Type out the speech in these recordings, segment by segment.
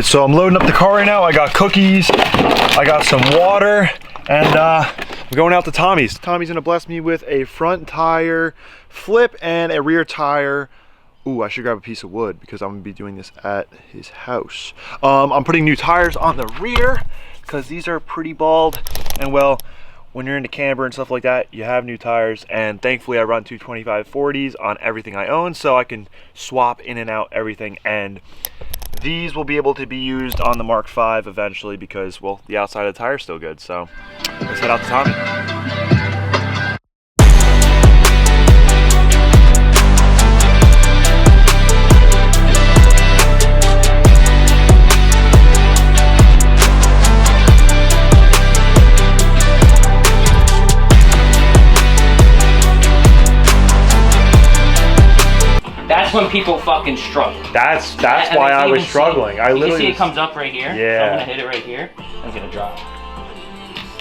So I'm loading up the car right now. I got cookies, I got some water, and I'm going out to Tommy's. Tommy's gonna bless me with a front tire flip and a rear tire. Ooh, I should grab a piece of wood because I'm gonna be doing this at his house. I'm putting new tires on the rear because these are pretty bald, and well, when you're into camber and stuff like that, you have new tires, and thankfully I run 225/40s on everything I own, so I can swap in and out everything, and these will be able to be used on the Mark V eventually because, well, the outside of the tire is still good. So let's head out to Tommy. That's when people fucking struggle. That's why I was struggling. I literally. You see it comes up right here. Yeah. So I'm gonna hit it right here. I'm gonna drop.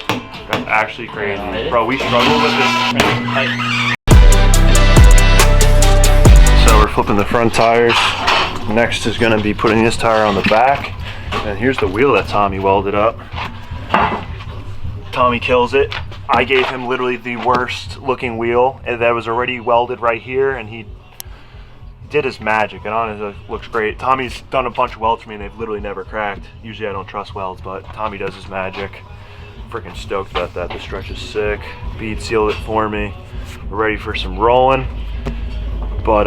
That's actually crazy, bro. We struggle with this. So we're flipping the front tires. Next is gonna be putting this tire on the back, and here's the wheel that Tommy welded up. Tommy kills it. I gave him literally the worst looking wheel that was already welded right here, and he did his magic, and honestly, it looks great. Tommy's done a bunch of welds for me and they've literally never cracked. Usually I don't trust welds, but Tommy does his magic. Freaking stoked about that. The stretch is sick. Bead sealed it for me. We're ready for some rolling. But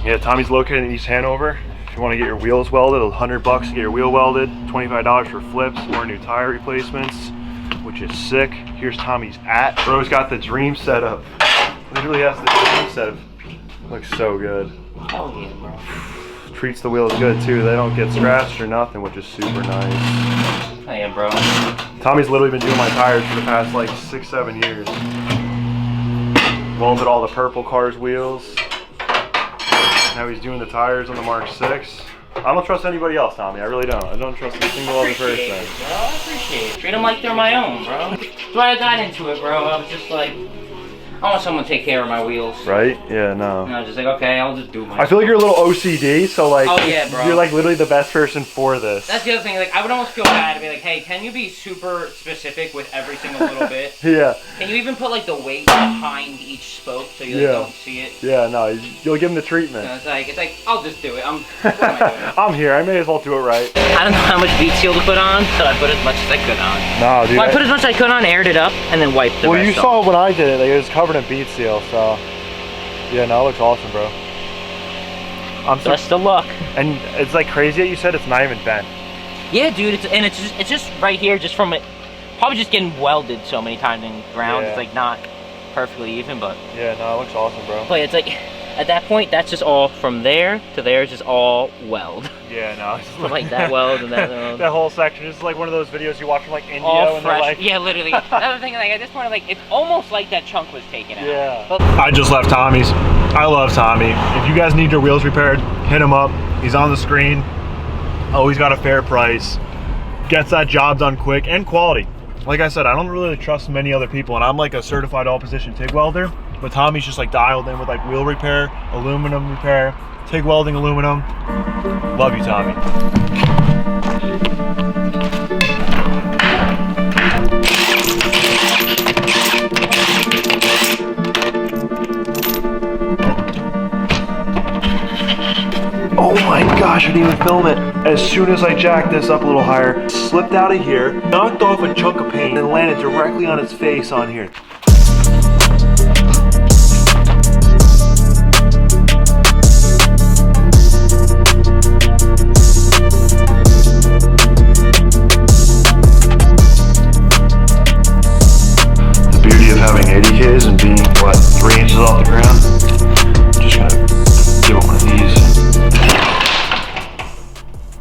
yeah, Tommy's located in East Hanover. If you want to get your wheels welded, $100 to get your wheel welded, $25 for flips or new tire replacements, which is sick. Here's Tommy's at. Bro's got the dream setup. Literally has the dream setup. Looks so good. Oh yeah, bro. Treats the wheels good too. They don't get scratched or nothing, which is super nice. Oh yeah, bro. Tommy's literally been doing my tires for the past like 6-7 years. Welded all the purple car's wheels. Now he's doing the tires on the Mark VI. I don't trust anybody else, Tommy. I really don't. I don't trust a single other person. It, bro. I appreciate it. Treat them like they're my own, bro. That's why I got into it, bro. I was just like, I want someone to take care of my wheels. Right? Yeah, no. And I was just like, okay, I'll just do my. I feel like you're a little OCD, so like, oh, yeah, bro. You're like literally the best person for this. That's the other thing. Like, I would almost feel bad to be like, hey, can you be super specific with every single little bit? Yeah. Can you even put like the weight behind each spoke so you like, don't see it? Yeah, no, you'll give him the treatment. So it's like, I'll just do it. What am I doing? I'm here. I may as well do it right. I don't know how much bead seal to put on, so I put as much as I could on. No, dude. Well, I put as much as I could on, aired it up, and then wiped the rest. Well, you saw when I did it. Like, it was covered in bead seal. So, yeah, no, it looks awesome, bro. Best of luck. And it's like crazy that you said it's not even bent. Yeah, dude, it's just right here, just from it, probably just getting welded so many times in the ground. Yeah. It's like not perfectly even, but. Yeah, no, it looks awesome, bro. But it's like, at that point, that's just all from there to there is just all weld. Yeah, no. It's like that weld and that weld. That whole section is like one of those videos you watch from like India. All and fresh. like... Yeah, literally. Another thing, like at this point, like it's almost like that chunk was taken out. Yeah. But I just left Tommy's. I love Tommy. If you guys need your wheels repaired, hit him up. He's on the screen. Always got a fair price. Gets that job done quick and quality. Like I said, I don't really trust many other people, and I'm like a certified all-position TIG welder. But Tommy's just like dialed in with like wheel repair, aluminum repair, TIG welding, aluminum. Love you, Tommy. Oh my gosh, I didn't even film it. As soon as I jacked this up a little higher, slipped out of here, knocked off a chunk of paint, and landed directly on its face on here. The beauty of having 80Ks and being, what, 3 inches off the ground? Just gonna give it one of these.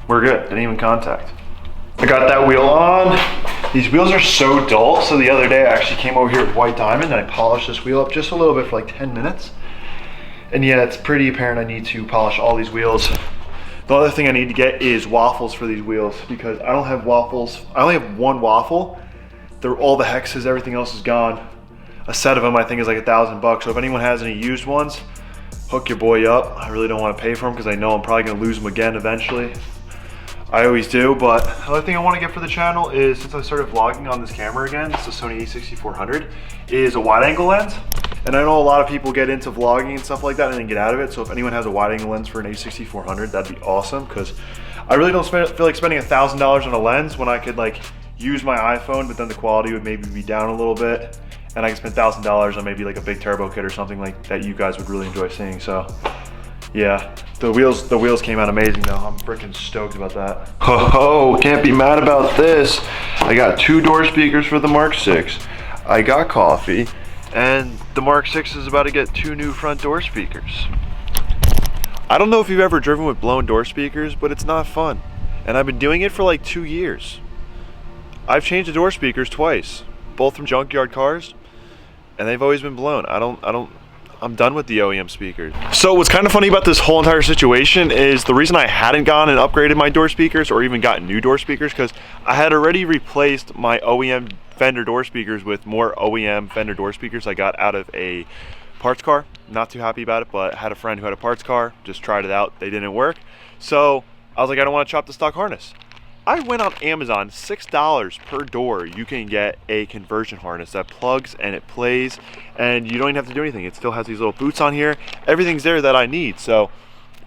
We're good, didn't even contact. I got that wheel on. These wheels are so dull, so the other day I actually came over here with White Diamond and I polished this wheel up just a little bit for like 10 minutes. And yeah, it's pretty apparent I need to polish all these wheels. The other thing I need to get is waffles for these wheels because I don't have waffles. I only have one waffle. They're all the hexes, everything else is gone. A set of them I think is like $1,000. So if anyone has any used ones, hook your boy up. I really don't want to pay for them because I know I'm probably gonna lose them again eventually. I always do, but the other thing I want to get for the channel is, since I started vlogging on this camera again, this is a Sony a6400, is a wide angle lens. And I know a lot of people get into vlogging and stuff like that and then get out of it. So if anyone has a wide angle lens for an a6400, that'd be awesome, because I really don't feel like spending $1,000 on a lens when I could like use my iPhone, but then the quality would maybe be down a little bit. And I could spend $1,000 on maybe like a big turbo kit or something like that you guys would really enjoy seeing. So yeah, the wheels came out amazing though. I'm freaking stoked about that. Oh, can't be mad about this. I got 2 door speakers for the Mark 6. I got coffee, and the Mark 6 is about to get 2 new front door speakers. I don't know if you've ever driven with blown door speakers, but it's not fun. And I've been doing it for like 2 years. I've changed the door speakers twice, both from junkyard cars, and they've always been blown. I'm done with the OEM speakers. So what's kind of funny about this whole entire situation is the reason I hadn't gone and upgraded my door speakers or even gotten new door speakers, because I had already replaced my OEM Fender door speakers with more OEM Fender door speakers I got out of a parts car. Not too happy about it, but I had a friend who had a parts car, just tried it out, they didn't work. So I was like, I don't want to chop the stock harness. I went on Amazon, $6 per door. You can get a conversion harness that plugs and it plays, and you don't even have to do anything. It still has these little boots on here. Everything's there that I need, so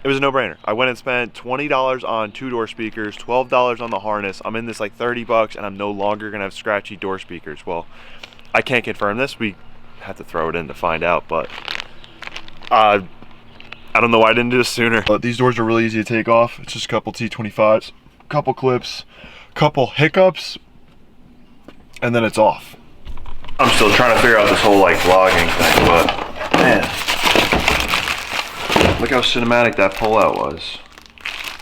it was a no-brainer. I went and spent $20 on 2 door speakers, $12 on the harness. I'm in this like 30 bucks, and I'm no longer gonna have scratchy door speakers. Well, I can't confirm this. We have to throw it in to find out, but I don't know why I didn't do this sooner. But these doors are really easy to take off. It's just a couple T25s. Couple clips, couple hiccups, and then it's off. I'm still trying to figure out this whole like vlogging thing, but man, look how cinematic that pull out was.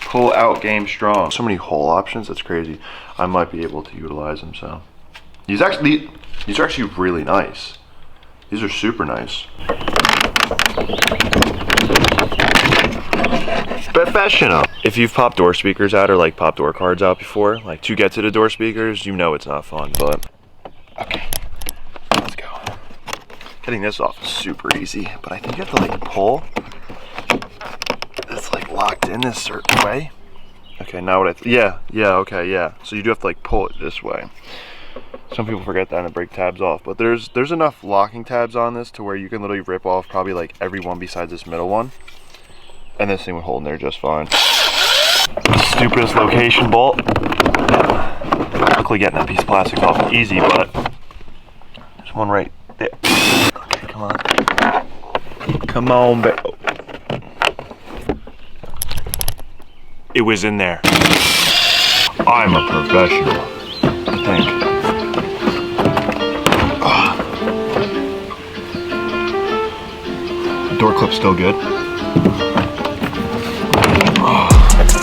Pull out game strong. So many hole options, that's crazy. I might be able to utilize them, so. These are actually really nice. These are super nice. Professional. If you've popped door speakers out or like popped door cards out before, like to get to the door speakers, you know it's not fun, but okay, let's go. Getting this off is super easy, but I think you have to like pull. It's like locked in this certain way. Okay, now what okay, yeah. So you do have to like pull it this way. Some people forget that and break tabs off, but there's enough locking tabs on this to where you can literally rip off probably like every one besides this middle one. And this thing would hold in there just fine. Stupidest location bolt. Quickly getting that piece of plastic off easy, but there's one right there. Okay, come on. Come on, babe. It was in there. I'm a professional, I think. Door clip's still good.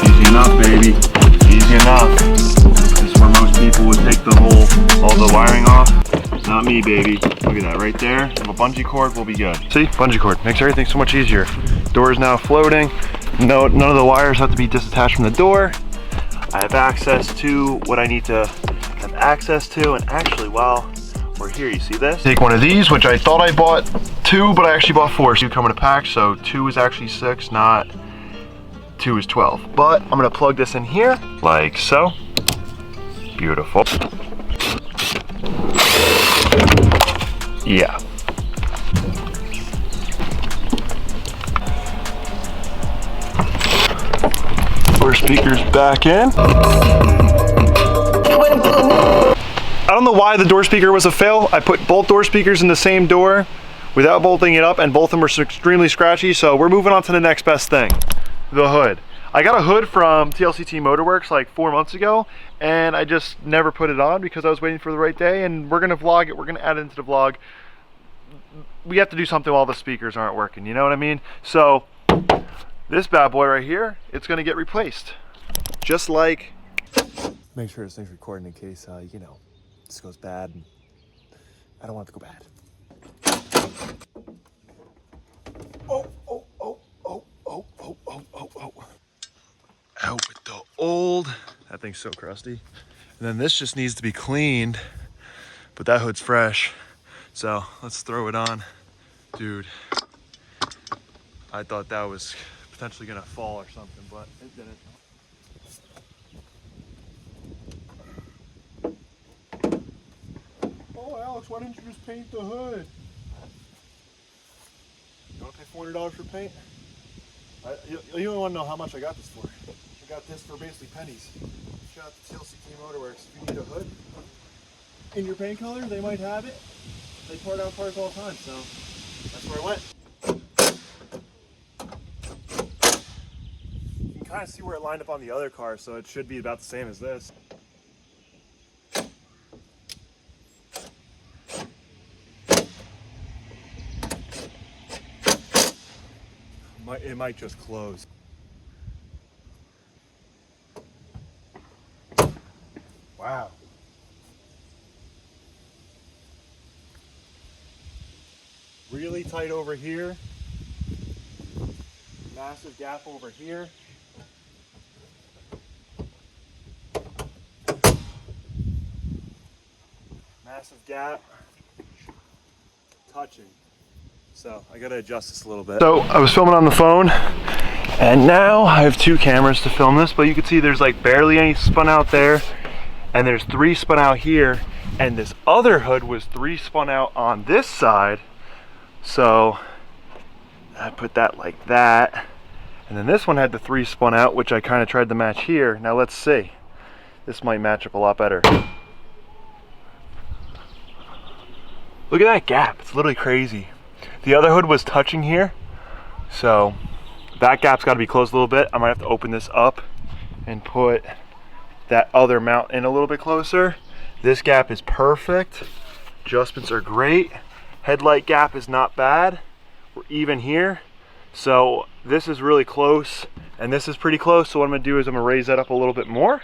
Easy enough, baby. Easy enough. This is where most people would take all the wiring off. Not me, baby. Look at that right there. Have a bungee cord, we'll be good. See, bungee cord makes everything so much easier. Door is now floating. No, none of the wires have to be disattached from the door. I have access to what I need to have access to, and actually, while we're here, you see this? Take one of these, which I thought I bought 2, but I actually bought 4. So you come in a pack, so 2 is actually 6, not 2 is 12. But I'm gonna plug this in here, like so. Beautiful. Yeah. Door speakers back in. I don't know why the door speaker was a fail. I put both door speakers in the same door without bolting it up, and both of them were extremely scratchy, so we're moving on to the next best thing. The hood. I got a hood from TLCT Motorworks like 4 months ago, and I just never put it on because I was waiting for the right day, and we're gonna vlog it, we're gonna add it into the vlog. We have to do something while the speakers aren't working, you know what I mean? So, this bad boy right here, it's gonna get replaced. Just like... Make sure this thing's recording in case, you know, this goes bad. And I don't want it to go bad. Oh. Out with the old. That thing's so crusty. And then this just needs to be cleaned, but that hood's fresh. So let's throw it on. Dude, I thought that was potentially gonna fall or something, but it didn't. Alex, why didn't you just paint the hood? You want to pay $400 for paint? You don't want to know how much I got this for. I got this for basically pennies. Shout out to TLCT Motorworks. If you need a hood in your paint color, they might have it. They pour down parts all the time, so that's where I went. You can kind of see where it lined up on the other car, so it should be about the same as this. It might just close. Wow. Really tight over here. Massive gap over here. Massive gap. Touching. So I gotta adjust this a little bit. So I was filming on the phone, and now I have 2 cameras to film this, but you can see there's like barely any spun out there, and there's 3 spun out here, and this other hood was 3 spun out on this side. So I put that like that, and then this one had the 3 spun out, which I kind of tried to match here. Now let's see. This might match up a lot better. Look at that gap, it's literally crazy. The other hood was touching here, so that gap's got to be closed a little bit. I might have to open this up and put that other mount in a little bit closer. This gap is perfect. Adjustments are great. Headlight gap is not bad. We're even here. So this is really close, and this is pretty close. So what I'm gonna do is I'm gonna raise that up a little bit more,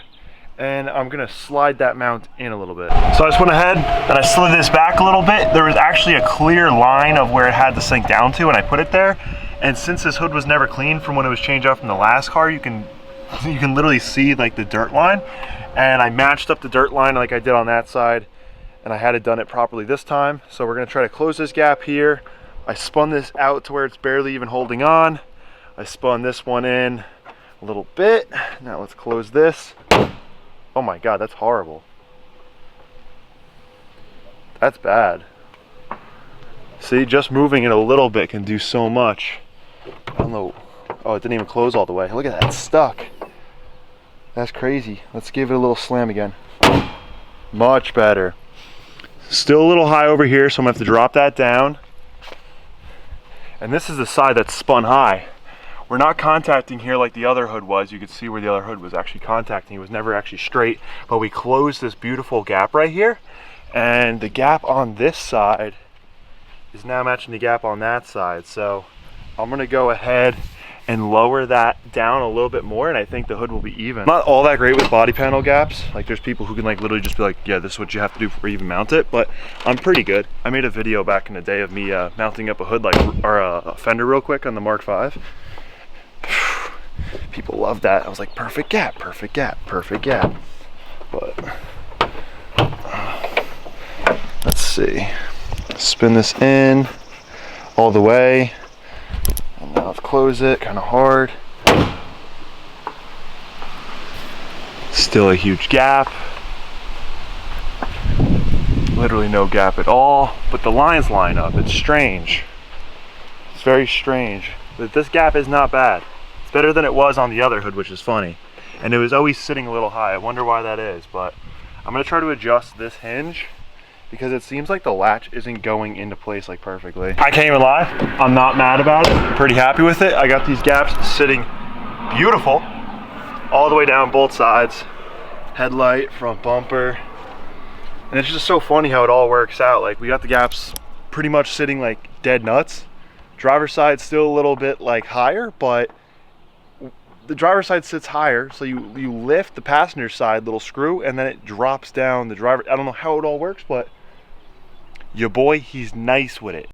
and I'm gonna slide that mount in a little bit. So I just went ahead and I slid this back a little bit. There was actually a clear line of where it had to sink down to, and I put it there. And since this hood was never cleaned from when it was changed out from the last car, you can literally see like the dirt line. And I matched up the dirt line like I did on that side, and I had it done it properly this time. So we're gonna try to close this gap here. I spun this out to where it's barely even holding on. I spun this one in a little bit. Now let's close this. Oh my God, that's horrible. That's bad. See, just moving it a little bit can do so much. I don't know. Oh, it didn't even close all the way. Look at that, it's stuck. That's crazy. Let's give it a little slam again. Much better. Still a little high over here, so I'm gonna have to drop that down. And this is the side that's spun high. We're not contacting here like the other hood was. You could see where the other hood was actually contacting. It was never actually straight, but we closed this beautiful gap right here, and the gap on this side is now matching the gap on that side. So I'm gonna go ahead and lower that down a little bit more, and I think the hood will be even. I'm not all that great with body panel gaps. Like there's people who can like literally just be like, yeah, this is what you have to do before you even mount it, but I'm pretty good. I made a video back in the day of me mounting up a hood like, or a fender real quick on the Mark V. People love that. I was like, perfect gap, perfect gap, perfect gap. But let's see. Spin this in all the way. And now let's close it kind of hard. Still a huge gap. Literally no gap at all, but the lines line up. It's strange. It's very strange. But this gap is not bad. It's better than it was on the other hood, which is funny. And it was always sitting a little high. I wonder why that is, but I'm gonna try to adjust this hinge because it seems like the latch isn't going into place like perfectly. I can't even lie, I'm not mad about it. I'm pretty happy with it. I got these gaps sitting beautiful all the way down both sides. Headlight, front bumper. And it's just so funny how it all works out. Like we got the gaps pretty much sitting like dead nuts. Driver's side still a little bit like higher, but the driver's side sits higher, so you lift the passenger side little screw and then it drops down the driver. I don't know how it all works, but your boy, he's nice with it.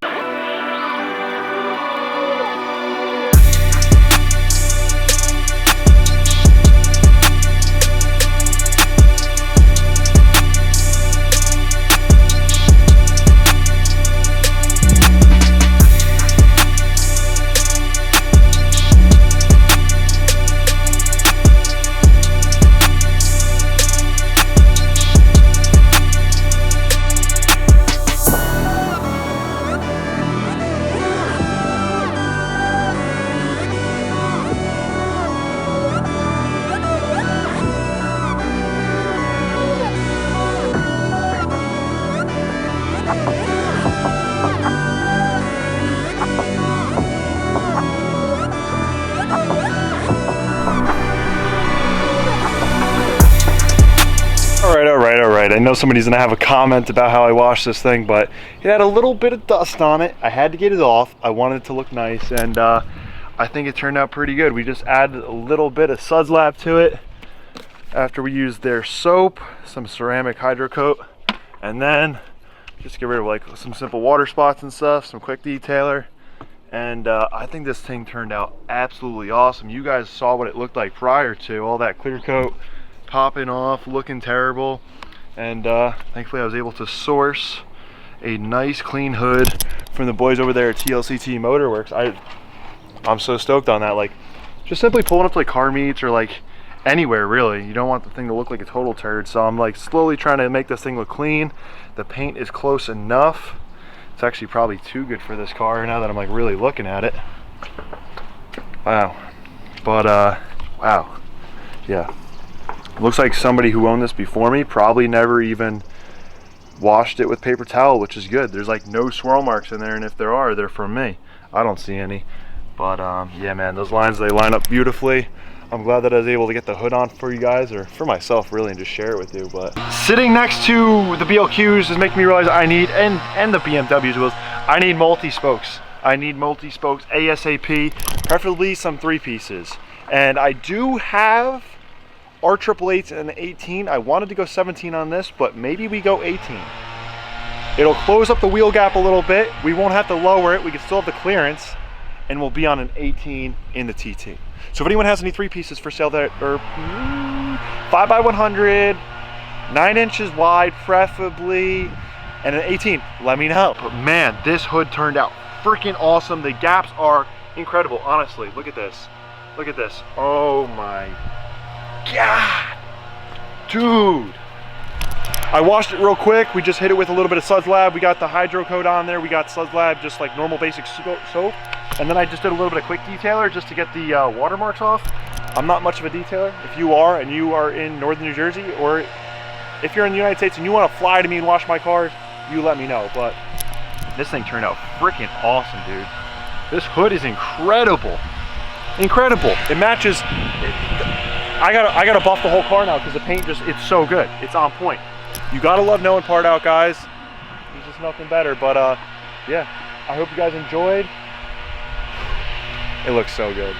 right, I know somebody's gonna have a comment about how I washed this thing, but it had a little bit of dust on it. I had to get it off. I wanted it to look nice, and I think it turned out pretty good. We just added a little bit of Suds Lab to it after we used their soap, some ceramic hydro coat, and then just get rid of like some simple water spots and stuff, some quick detailer. And I think this thing turned out absolutely awesome. You guys saw what it looked like prior to all that clear coat popping off, looking terrible. And thankfully I was able to source a nice clean hood from the boys over there at TLCT Motorworks. I'm so stoked on that. Like, just simply pulling up to like car meets or like anywhere really, you don't want the thing to look like a total turd. So I'm like slowly trying to make this thing look clean. The paint is close enough. It's actually probably too good for this car now that I'm like really looking at it. Wow. But wow, yeah, looks like somebody who owned this before me probably never even washed it with paper towel, which is good. There's like no swirl marks in there, and if there are, they're from me. I don't see any. But yeah, man, those lines, they line up beautifully. I'm glad that I was able to get the hood on for you guys, or for myself really, and just share it with you. But sitting next to the BLQs is making me realize I need, and the BMWs wheels, I need multi-spokes. I need multi-spokes ASAP, preferably some 3-pieces. And I do have R888s and 18. I wanted to go 17 on this, but maybe we go 18. It'll close up the wheel gap a little bit. We won't have to lower it. We can still have the clearance, and we'll be on an 18 in the TT. So if anyone has any 3-pieces for sale that are 5x100, 9 inches wide preferably, and an 18, let me know. But man, this hood turned out freaking awesome. The gaps are incredible, honestly. Look at this. Look at this. Oh my God. Dude. I washed it real quick. We just hit it with a little bit of Suds Lab. We got the hydro coat on there. We got Suds Lab, just like normal basic soap. And then I just did a little bit of quick detailer just to get the watermarks off. I'm not much of a detailer. If you are, and you are in northern New Jersey, or if you're in the United States and you want to fly to me and wash my cars, you let me know. But this thing turned out freaking awesome, dude. This hood is incredible. Incredible. It matches. I gotta buff the whole car now because the paint it's so good. It's on point. You gotta love knowing part out, guys. There's just nothing better. But yeah, I hope you guys enjoyed. It looks so good.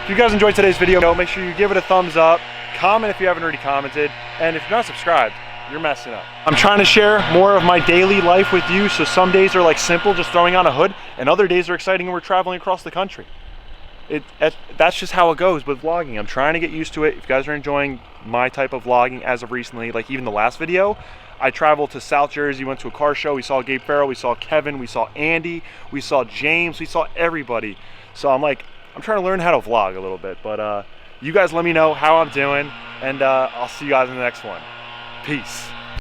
If you guys enjoyed today's video, make sure you give it a thumbs up, comment if you haven't already commented, and if you're not subscribed, you're messing up. I'm trying to share more of my daily life with you, so some days are like simple, just throwing on a hood, and other days are exciting and we're traveling across the country. That's just how it goes with vlogging. I'm trying to get used to it. If you guys are enjoying my type of vlogging as of recently, like even the last video, I traveled to South Jersey, went to a car show, we saw Gabe Farrell, we saw Kevin, we saw Andy, we saw James, we saw everybody. So I'm trying to learn how to vlog a little bit, but you guys let me know how I'm doing, and I'll see you guys in the next one. Peace.